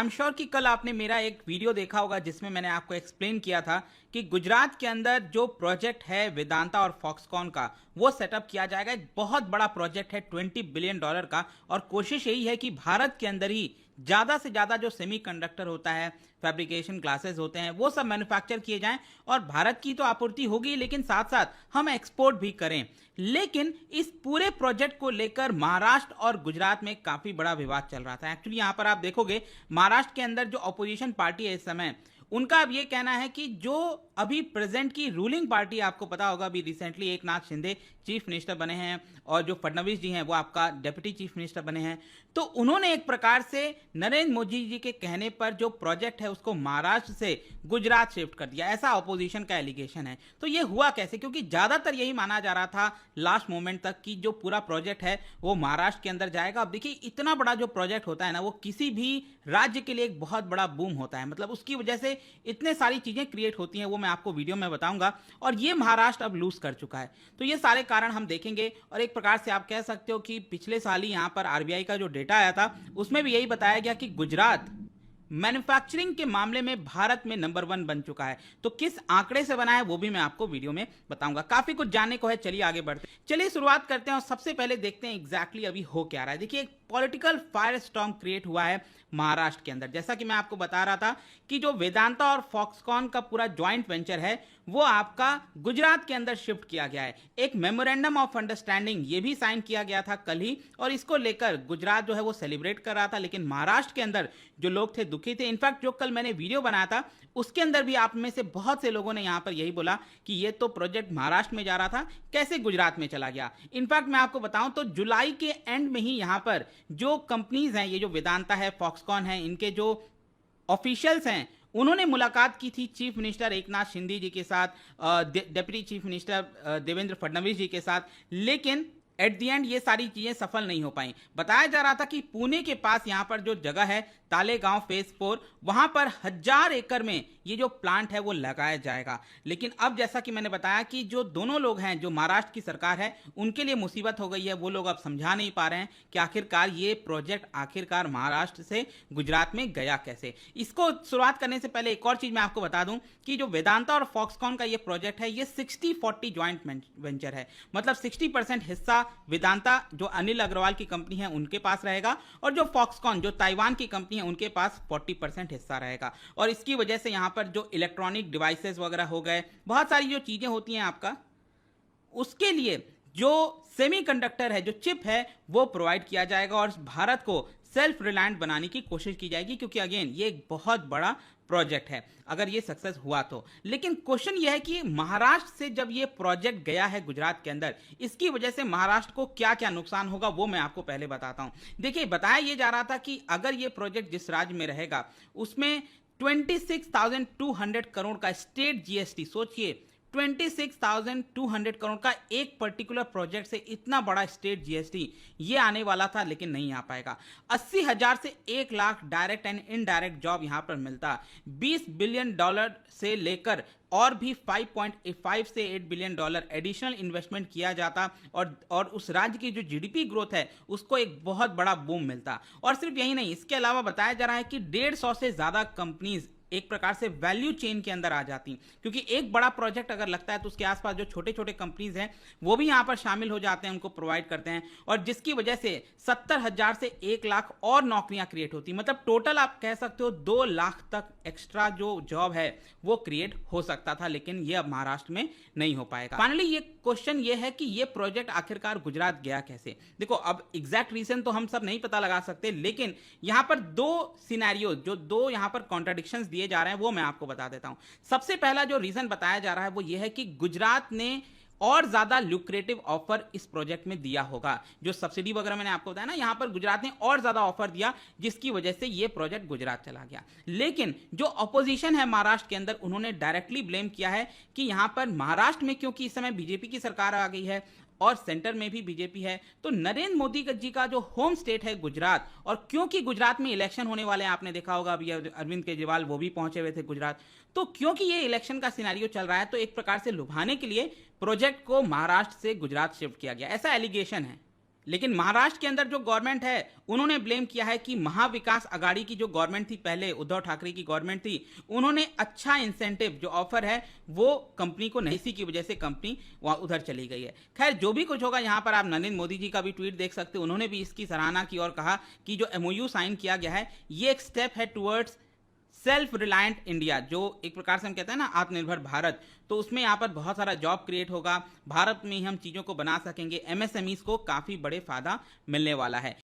I am sure कि कल आपने मेरा एक वीडियो देखा होगा जिसमें मैंने आपको एक्सप्लेन किया था कि गुजरात के अंदर जो प्रोजेक्ट है वेदांता और फॉक्सकॉन का वो सेटअप किया जाएगा। एक बहुत बड़ा प्रोजेक्ट है $20 बिलियन का, और कोशिश यही है कि भारत के अंदर ही ज़्यादा से ज़्यादा जो सेमीकंडक्टर होता है, फैब्रिकेशन ग्लासेस होते हैं, वो सब मैन्युफैक्चर किए जाएं और भारत की तो आपूर्ति होगी लेकिन साथ साथ हम एक्सपोर्ट भी करें। लेकिन इस पूरे प्रोजेक्ट को लेकर महाराष्ट्र और गुजरात में काफ़ी बड़ा विवाद चल रहा था। एक्चुअली यहाँ पर आप देखोगे महाराष्ट्र के अंदर जो अपोजिशन पार्टी है इस समय, उनका अब ये कहना है कि जो अभी प्रेजेंट की रूलिंग पार्टी, आपको पता होगा अभी recently Eknath Shinde chief minister बने हैं और जो फडणवीस जी हैं वो आपका डेप्यूटी चीफ मिनिस्टर बने हैं, तो उन्होंने एक प्रकार से नरेंद्र मोदी जी के कहने पर जो प्रोजेक्ट है उसको महाराष्ट्र से गुजरात शिफ्ट कर दिया। ऐसा अपोजिशन का एलिगेशन है। तो ये हुआ कैसे? क्योंकि ज़्यादातर यही माना जा रहा था लास्ट मोमेंट तक कि जो पूरा प्रोजेक्ट है वो महाराष्ट्र के अंदर जाएगा। अब देखिए, इतना बड़ा जो प्रोजेक्ट होता है ना, वो किसी भी राज्य के लिए एक बहुत बड़ा बूम होता है। मतलब उसकी वजह से इतने सारी चीज़ें क्रिएट होती हैं, वो मैं आपको वीडियो में बताऊंगा। और ये महाराष्ट्र अब लूज कर चुका है, तो ये सारे कारण हम देखेंगे। और एक प्रकार से आप कह सकते हो कि पिछले साल ही यहाँ पर आरबीआई का जो डेटा आया था उसमें भी यही बताया गया कि गुजरात मैन्युफैक्चरिंग के मामले में भारत में नंबर 1 बन चुका है। तो किस आंकड़े से बना है वो भी मैं आपको वीडियो में बताऊंगा। काफी कुछ जानने को है, चलिए आगे बढ़ते हैं। चलिए शुरुआत करते हैं और सबसे पहले देखते हैं एग्जैक्टली अभी हो क्या रहा है। देखिए, एक पॉलिटिकल फायर स्टॉर्म क्रिएट हुआ है महाराष्ट्र के अंदर। जैसा कि मैं आपको बता रहा था कि जो वेदांता और फॉक्सकॉन का पूरा ज्वाइंट वेंचर है वो आपका गुजरात के अंदर शिफ्ट किया गया है। एक मेमोरेंडम ऑफ अंडरस्टैंडिंग ये भी साइन किया गया था कल ही, और इसको लेकर गुजरात जो है वो सेलिब्रेट कर रहा था। लेकिन महाराष्ट्र के अंदर जो लोग थे दुखी थे। इनफैक्ट जो कल मैंने वीडियो बनाया था उसके अंदर भी आप में से बहुत से लोगों ने यहां पर यही बोला कि ये तो प्रोजेक्ट महाराष्ट्र में जा रहा था, कैसे गुजरात में चला गया। इनफैक्ट मैं आपको बताऊं तो जुलाई के एंड में ही यहां पर जो कंपनीज हैं, ये जो वेदांता है, फॉक्सकॉन है, इनके जो ऑफिशियल्स हैं, उन्होंने मुलाकात की थी चीफ मिनिस्टर एकनाथ शिंदे जी के साथ, deputy chief minister Devendra Fadnavis ji के साथ। लेकिन एट द एंड ये सारी चीजें सफल नहीं हो पाई। बताया जा रहा था कि पुणे के पास यहां पर जो जगह है तालेगांव फेज 4, वहां पर 1000 एकड़ में ये जो प्लांट है वो लगाया जाएगा। लेकिन अब जैसा कि मैंने बताया कि जो दोनों लोग हैं, जो महाराष्ट्र की सरकार है, उनके लिए मुसीबत हो गई है। वो लोग अब समझा नहीं पा रहे हैं कि आखिरकार ये प्रोजेक्ट आखिरकार महाराष्ट्र से गुजरात में गया कैसे। इसको शुरुआत करने से पहले एक और चीज मैं आपको बता दूं कि जो वेदांता और फॉक्सकॉन का ये प्रोजेक्ट है ये 60-40 ज्वाइंट वेंचर है। मतलब 60% हिस्सा वेदांता जो अनिल अग्रवाल की कंपनी है उनके पास रहेगा, और जो फॉक्सकॉन जो ताइवान की कंपनी है उनके पास 40% हिस्सा रहेगा। और इसकी वजह से यहां पर जो इलेक्ट्रॉनिक डिवाइसेस वगैरह हो गए, बहुत सारी जो चीजें होती हैं आपका, उसके लिए जो सेमीकंडक्टर है, जो चिप है, वो प्रोवाइड किया जाएगा और भारत को सेल्फ रिलायंट बनाने की कोशिश की जाएगी। क्योंकि अगेन ये एक बहुत बड़ा प्रोजेक्ट है अगर ये सक्सेस हुआ तो। लेकिन क्वेश्चन ये है कि महाराष्ट्र से जब ये प्रोजेक्ट गया है गुजरात के अंदर, इसकी वजह से महाराष्ट्र को क्या क्या नुकसान होगा वो मैं आपको पहले बताता हूं। देखिए, बताया ये जा रहा था कि अगर ये प्रोजेक्ट जिस राज्य में रहेगा उसमें 26,200 करोड़ का स्टेट जीएसटी, सोचिए 26,200 करोड़ का एक पर्टिकुलर प्रोजेक्ट से इतना बड़ा स्टेट जीएसटी ये आने वाला था, लेकिन नहीं आ पाएगा। 80,000 से 1 lakh direct and indirect job यहां पर मिलता। $20 बिलियन से लेकर और भी 5.5 से 8 बिलियन डॉलर एडिशनल इन्वेस्टमेंट किया जाता, और उस राज्य की जो जीडीपी ग्रोथ है उसको एक बहुत बड़ा बूम मिलता। और सिर्फ यही नहीं, इसके अलावा बताया जा रहा है कि 150 से ज्यादा कंपनीज एक प्रकार से वैल्यू चेन के अंदर आ जाती, क्योंकि एक बड़ा प्रोजेक्ट अगर लगता है तो उसके आसपास जो छोटे छोटे कंपनीज हैं वो भी यहां पर शामिल हो जाते हैं, उनको प्रोवाइड करते हैं, और जिसकी वजह से 70,000 से 1 लाख और नौकरियां क्रिएट होती। मतलब टोटल आप कह सकते हो 2 लाख तक एक्स्ट्रा जो जॉब है वो क्रिएट हो सकता था, लेकिन ये अब महाराष्ट्र में नहीं हो पाएगा। फाइनली ये क्वेश्चन ये है कि ये प्रोजेक्ट आखिरकार गुजरात गया कैसे। देखो, अब एग्जैक्ट रीजन तो हम सब नहीं पता लगा सकते, लेकिन यहां पर 2 सिनेरियो, जो 2 यहां पर कॉन्ट्राडिक्शंस दिए जा रहे हैं वो मैं आपको बता देता हूं। सबसे पहला जो रीजन बताया जा रहा है वो ये है कि गुजरात ने और ज्यादा ल्यूक्रेटिव ऑफर इस प्रोजेक्ट में दिया होगा। जो सब्सिडी वगैरह मैंने आपको बताया ना, यहां पर गुजरात ने और ज्यादा ऑफर दिया, जिसकी वजह से यह प्रोजेक्ट गुजरात चला गया। लेकिन जो अपोजिशन है महाराष्ट्र के अंदर, उन्होंने डायरेक्टली ब्लेम किया है कि यहां पर महाराष्ट्र में, क्योंकि इस समय बीजेपी की सरकार आ गई है और सेंटर में भी बीजेपी है, तो नरेंद्र मोदी जी का जो होम स्टेट है गुजरात, और क्योंकि गुजरात में इलेक्शन होने वाले हैं, आपने देखा होगा अभी अरविंद केजरीवाल वो भी पहुंचे हुए थे गुजरात, तो क्योंकि ये इलेक्शन का सिनेरियो चल रहा है, तो एक प्रकार से लुभाने के लिए प्रोजेक्ट को महाराष्ट्र से गुजरात शिफ्ट किया गया, ऐसा एलिगेशन है। लेकिन महाराष्ट्र के अंदर जो गवर्नमेंट है उन्होंने ब्लेम किया है कि महाविकास आघाड़ी की जो गवर्नमेंट थी, पहले उद्धव ठाकरे की गवर्नमेंट थी, उन्होंने अच्छा इंसेंटिव जो ऑफर है वो कंपनी को नहीं, इसी की वजह से कंपनी वहां उधर चली गई है। खैर जो भी कुछ होगा, यहाँ पर आप नरेंद्र मोदी जी का भी ट्वीट देख सकते हो, उन्होंने भी इसकी सराहना की और कहा कि जो एमओयू साइन किया गया है ये एक स्टेप है टुवर्ड्स सेल्फ रिलायंट इंडिया, जो एक प्रकार से हम कहते हैं ना आत्मनिर्भर भारत, तो उसमें यहाँ पर बहुत सारा जॉब क्रिएट होगा, भारत में ही हम चीज़ों को बना सकेंगे, एमएसएमईज को काफ़ी बड़े फायदा मिलने वाला है।